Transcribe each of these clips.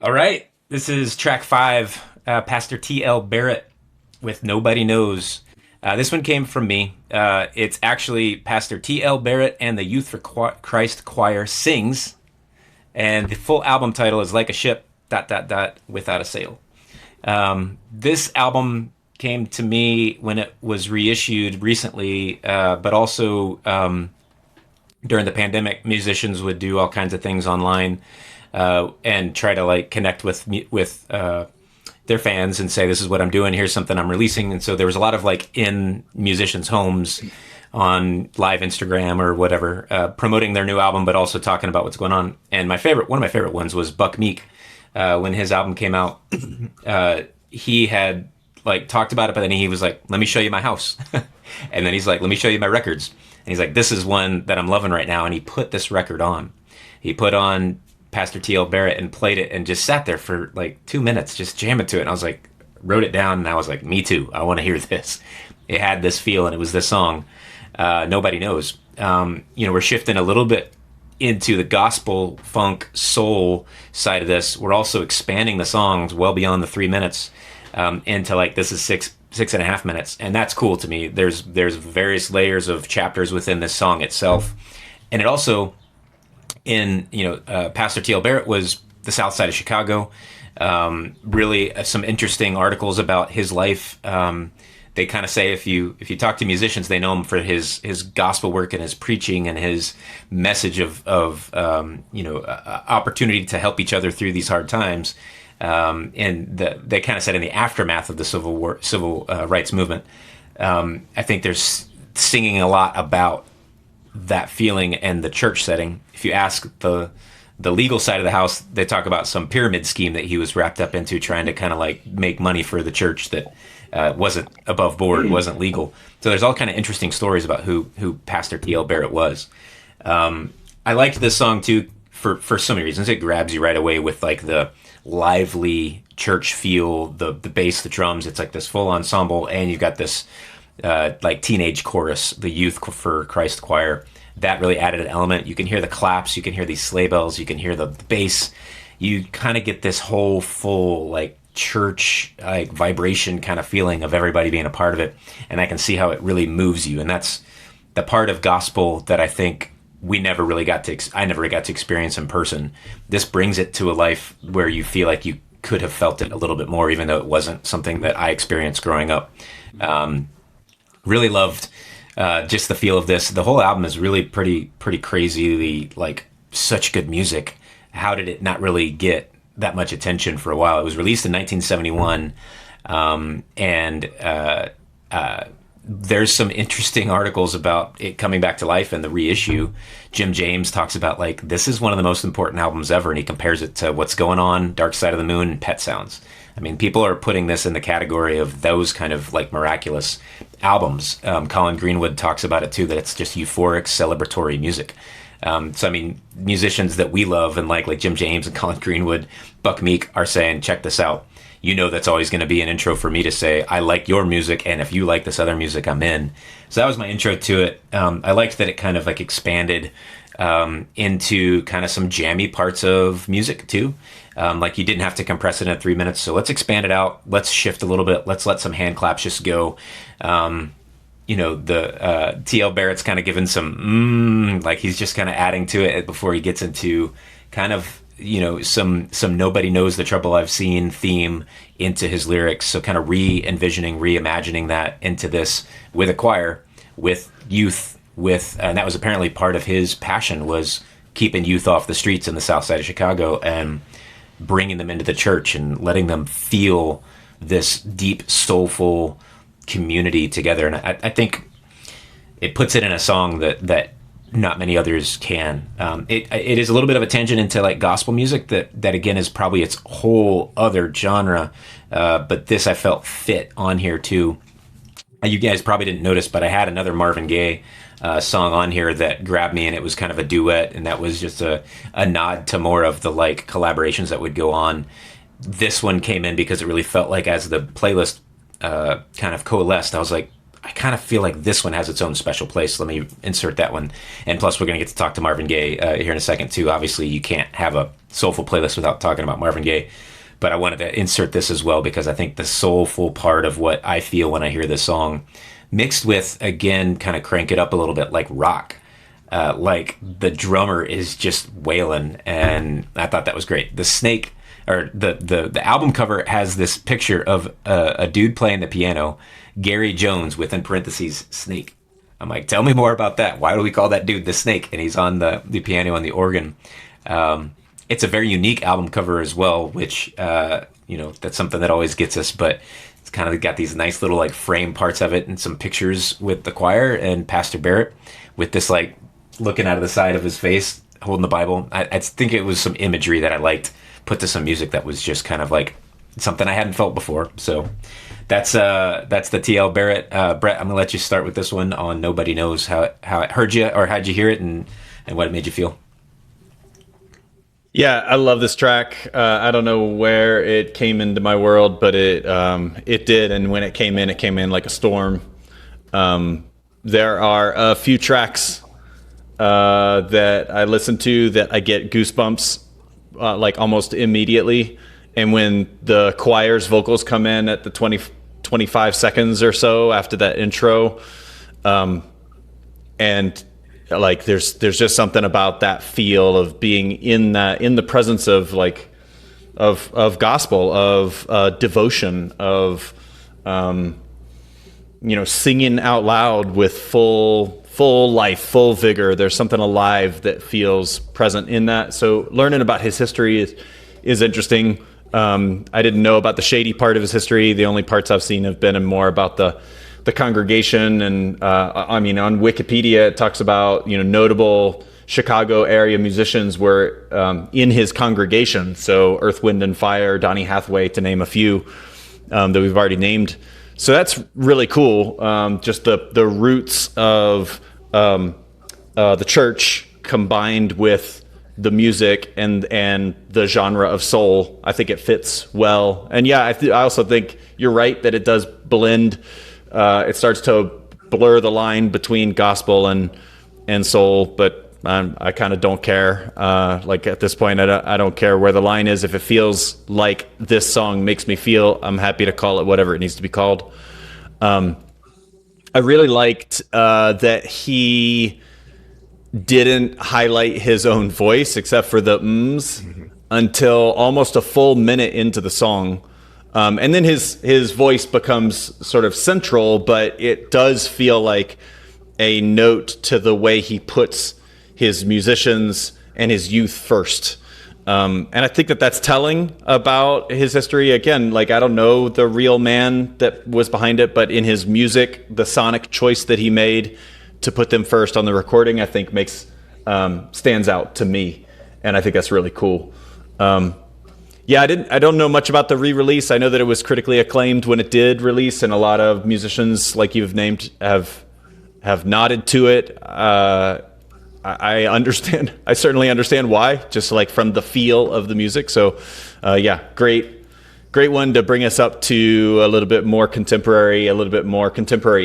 All right, this is track 5, Pastor T.L. Barrett with Nobody Knows. This one came from me. It's actually Pastor T.L. Barrett and the Youth for Christ Choir sings, and the full album title is Like a Ship, ... without a sail. This album came to me when it was reissued recently, but also during the pandemic, musicians would do all kinds of things online and try to like connect with their fans and say, this is what I'm doing, here's something I'm releasing. And so there was a lot of like in musicians' homes on live Instagram or whatever, promoting their new album, but also talking about what's going on. And one of my favorite ones was Buck Meek. When his album came out, he had like talked about it, but then he was like, let me show you my house. And then he's like, let me show you my records. And he's like, this is one that I'm loving right now. And he put this record on. He put on Pastor T.L. Barrett and played it and just sat there for like 2 minutes, just jamming to it. And I was like, wrote it down and I was like, me too. I want to hear this. It had this feel and it was this song, Nobody Knows. We're shifting a little bit into the gospel, funk, soul side of this. We're also expanding the songs well beyond the 3 minutes into like, this is 6.5 minutes. And that's cool to me. There's various layers of chapters within this song itself. And it also, Pastor T.L. Barrett was the south side of Chicago. Really some interesting articles about his life. They kind of say if you talk to musicians, they know him for his gospel work and his preaching and his message of opportunity to help each other through these hard times. They kind of said in the aftermath of the civil rights movement, I think there's singing a lot about that feeling and the church setting. If you ask the legal side of the house, they talk about some pyramid scheme that he was wrapped up into, trying to kind of like make money for the church that wasn't above board, wasn't legal. So there's all kind of interesting stories about who Pastor T.L. Barrett was. I liked this song too for so many reasons. It grabs you right away with like the lively church feel, the bass, the drums. It's like this full ensemble, and you've got this like teenage chorus, the Youth for Christ Choir. That really added an element. You can hear the claps, you can hear these sleigh bells, you can hear the bass. You kind of get this whole full like church like vibration kind of feeling of everybody being a part of it, and I can see how it really moves you. And that's the part of gospel that I think I never got to experience in person. This brings it to a life where you feel like you could have felt it a little bit more, even though it wasn't something that I experienced growing up. Really loved just the feel of this. The whole album is really pretty crazily like such good music. How did it not really get that much attention for a while? It was released in 1971, there's some interesting articles about it coming back to life and the reissue. Jim James talks about like, this is one of the most important albums ever, and he compares it to What's Going On, Dark Side of the Moon, and Pet Sounds. I mean, people are putting this in the category of those kind of like miraculous albums. Colin Greenwood talks about it too, that it's just euphoric, celebratory music. So, I mean, musicians that we love and like Jim James and Colin Greenwood, Buck Meek are saying, check this out. That's always going to be an intro for me to say, I like your music, and if you like this other music, I'm in. So that was my intro to it. I liked that it kind of like expanded into kind of some jammy parts of music too. Like you didn't have to compress it in 3 minutes. So let's expand it out. Let's shift a little bit. Let's let some hand claps just go. The T.L. Barrett's kind of given some, like he's just kind of adding to it before he gets into kind of, some Nobody Knows the Trouble I've Seen theme into his lyrics. So kind of reimagining that into this with a choir, with youth, and that was apparently part of his passion, was keeping youth off the streets in the south side of Chicago and bringing them into the church and letting them feel this deep, soulful community together. And I think it puts it in a song that not many others can. It is a little bit of a tangent into like gospel music that again is probably its whole other genre. But this I felt fit on here too. You guys probably didn't notice, but I had another Marvin Gaye song on here that grabbed me, and it was kind of a duet, and that was just a nod to more of the like collaborations that would go on. This one came in because it really felt like, as the playlist kind of coalesced, I was like, I kind of feel like this one has its own special place. Let me insert that one. And plus, we're going to get to talk to Marvin Gaye here in a second, too. Obviously, you can't have a soulful playlist without talking about Marvin Gaye. But I wanted to insert this as well because I think the soulful part of what I feel when I hear this song, mixed with, again, kind of crank it up a little bit like rock. Like the drummer is just wailing, and I thought that was great. The snake, or the album cover has this picture of a dude playing the piano, Gary Jones, within parentheses, snake. I'm like, tell me more about that. Why do we call that dude the snake? And he's on the piano and the organ. It's a very unique album cover as well, which, that's something that always gets us, but it's kind of got these nice little like frame parts of it and some pictures with the choir and Pastor Barrett with this like looking out of the side of his face, holding the Bible. I think it was some imagery that I liked put to some music that was just kind of like something I hadn't felt before. So that's the T.L. Barrett. Brett, I'm gonna let you start with this one on Nobody Knows. How it heard you, or how'd you hear it, and what it made you feel? Yeah, I love this track. I don't know where it came into my world, but it did, and when it came in like a storm. There are a few tracks that I listen to that I get goosebumps like almost immediately, and when the choir's vocals come in at the 25 seconds or so after that intro, and like there's just something about that feel of being in the presence of like of gospel, of devotion, of singing out loud with full life, full vigor. There's something alive that feels present in that. So learning about his history is interesting. I didn't know about the shady part of his history. The only parts I've seen have been more about the congregation. And on Wikipedia, it talks about, notable Chicago area musicians were in his congregation. So Earth, Wind and Fire, Donny Hathaway, to name a few that we've already named. So that's really cool. Just the roots of the church combined with the music and the genre of soul. I think it fits well. And yeah, I also think you're right that it does blend. It starts to blur the line between gospel and soul, but I kind of don't care. Like at this point, I don't care where the line is. If it feels like this song makes me feel, I'm happy to call it whatever it needs to be called. I really liked that he didn't highlight his own voice except for the ums until almost a full minute into the song. And then his voice becomes sort of central, but it does feel like a note to the way he puts his musicians and his youth first. And I think that's telling about his history. Again, like I don't know the real man that was behind it, but in his music, the sonic choice that he made to put them first on the recording, I think stands out to me. And I think that's really cool. Yeah, I don't know much about the re-release. I know that it was critically acclaimed when it did release, and a lot of musicians, like you've named, have nodded to it. I understand. I certainly understand why, just like from the feel of the music. So, yeah, great one to bring us up to a little bit more contemporary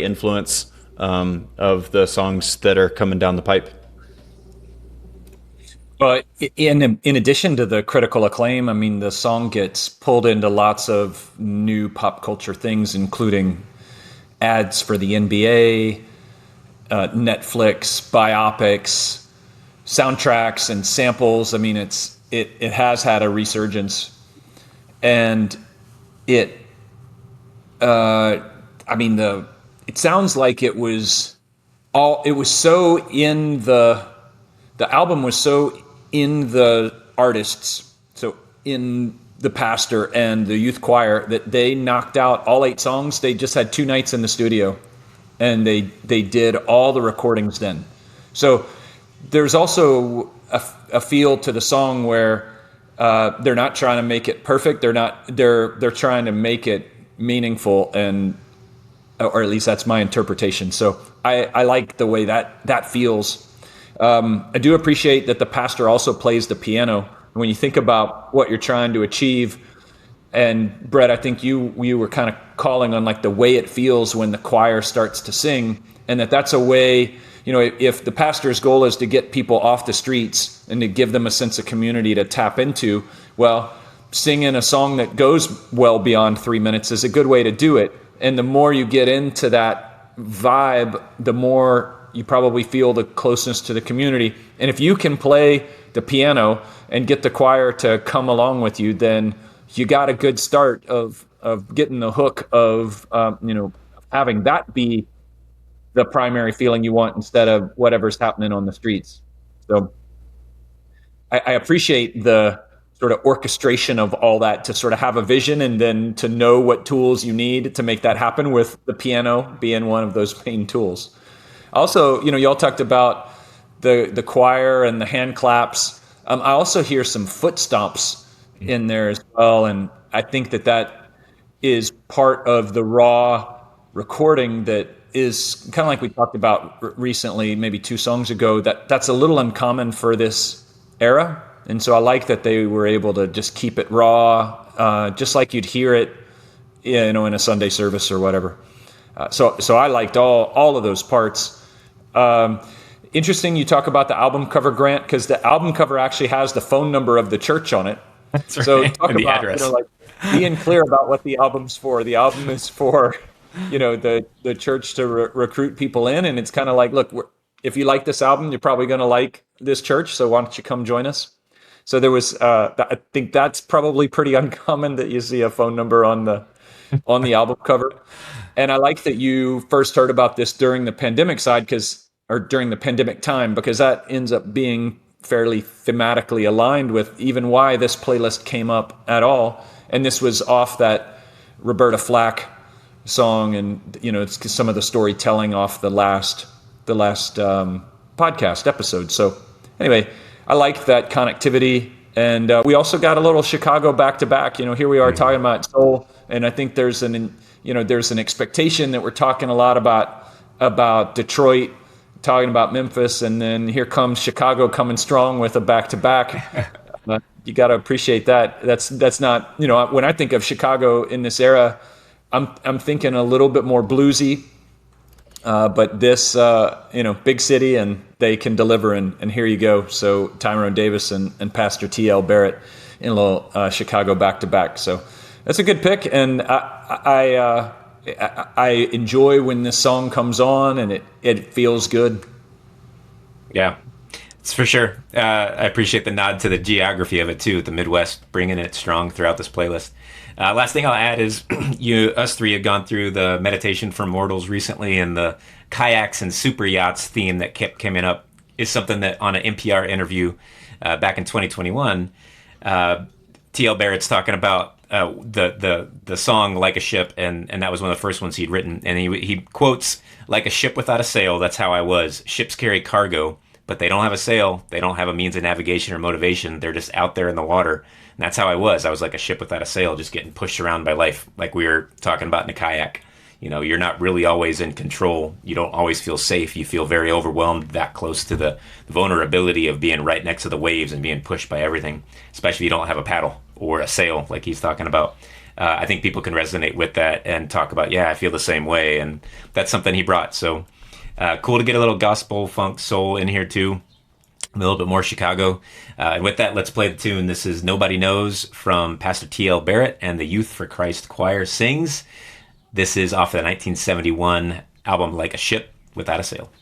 influence of the songs that are coming down the pipe. But in addition to the critical acclaim, I mean, the song gets pulled into lots of new pop culture things, including ads for the NBA, Netflix, biopics, soundtracks, and samples. I mean, it has had a resurgence, and it sounds like it was so in the album was so in the artists, so in the pastor and the youth choir, that they knocked out all 8 songs. They just had 2 nights in the studio, and they did all the recordings then. So there's also a feel to the song where they're not trying to make it perfect. They're trying to make it meaningful, and or at least that's my interpretation. So I like the way that feels. I do appreciate that the pastor also plays the piano. When you think about what you're trying to achieve, And Brett, I think you were kind of calling on like the way it feels when the choir starts to sing, and that's a way, if the pastor's goal is to get people off the streets and to give them a sense of community to tap into, well, singing a song that goes well beyond 3 minutes is a good way to do it. And the more you get into that vibe, the more you probably feel the closeness to the community. And if you can play the piano and get the choir to come along with you, then you got a good start of getting the hook of having that be the primary feeling you want instead of whatever's happening on the streets. So I appreciate the sort of orchestration of all that, to sort of have a vision and then to know what tools you need to make that happen, with the piano being one of those main tools. Also, y'all talked about the choir and the hand claps. I also hear some foot stomps in there as well, and I think that is part of the raw recording that is kind of like we talked about recently, maybe 2 songs ago, that's a little uncommon for this era. And so I like that they were able to just keep it raw, just like you'd hear it, in a Sunday service or whatever. So I liked all of those parts. Interesting you talk about the album cover, Grant, because the album cover actually has the phone number of the church on it. That's right. So talk and the about address. being clear about what the album's for. The album is for the church to recruit people in, and it's kind of like, look, if you like this album, you're probably going to like this church, so why don't you come join us? So there was, I think that's probably pretty uncommon that you see a phone number on the album cover. And I like that you first heard about this during the pandemic during the pandemic time, because that ends up being fairly thematically aligned with even why this playlist came up at all. And this was off that Roberta Flack song, and it's some of the storytelling off the last podcast episode. So anyway, I liked that connectivity, and we also got a little Chicago back to back. Here we are talking about soul, and I think there's an expectation that we're talking a lot about Detroit, talking about Memphis, and then here comes Chicago coming strong with a back to back. You got to appreciate that. That's not, when I think of Chicago in this era, I'm thinking a little bit more bluesy. But this, big city, and they can deliver, and here you go. So Tyrone Davis and Pastor T.L. Barrett in a little Chicago back-to-back. So that's a good pick, and I enjoy when this song comes on, and it feels good. Yeah, it's for sure. I appreciate the nod to the geography of it, too, with the Midwest, bringing it strong throughout this playlist. Last thing I'll add is us three have gone through the Meditation for Mortals recently, and the kayaks and super yachts theme that kept coming up is something that on an NPR interview back in 2021, T.L. Barrett's talking about the song Like a Ship, and that was one of the first ones he'd written. And he quotes, "Like a ship without a sail, that's how I was. Ships carry cargo, but they don't have a sail. They don't have a means of navigation or motivation. They're just out there in the water. And that's how I was. I was like a ship without a sail, just getting pushed around by life, like we were talking about in a kayak. You're not really always in control. You don't always feel safe. You feel very overwhelmed, that close to the vulnerability of being right next to the waves and being pushed by everything, especially if you don't have a paddle or a sail like he's talking about. I think people can resonate with that and talk about, I feel the same way. And that's something he brought. So cool to get a little gospel, funk, soul in here too. A little bit more Chicago. And with that, let's play the tune. This is Nobody Knows from Pastor T.L. Barrett and the Youth for Christ Choir sings. This is off the 1971 album Like a Ship Without a Sail.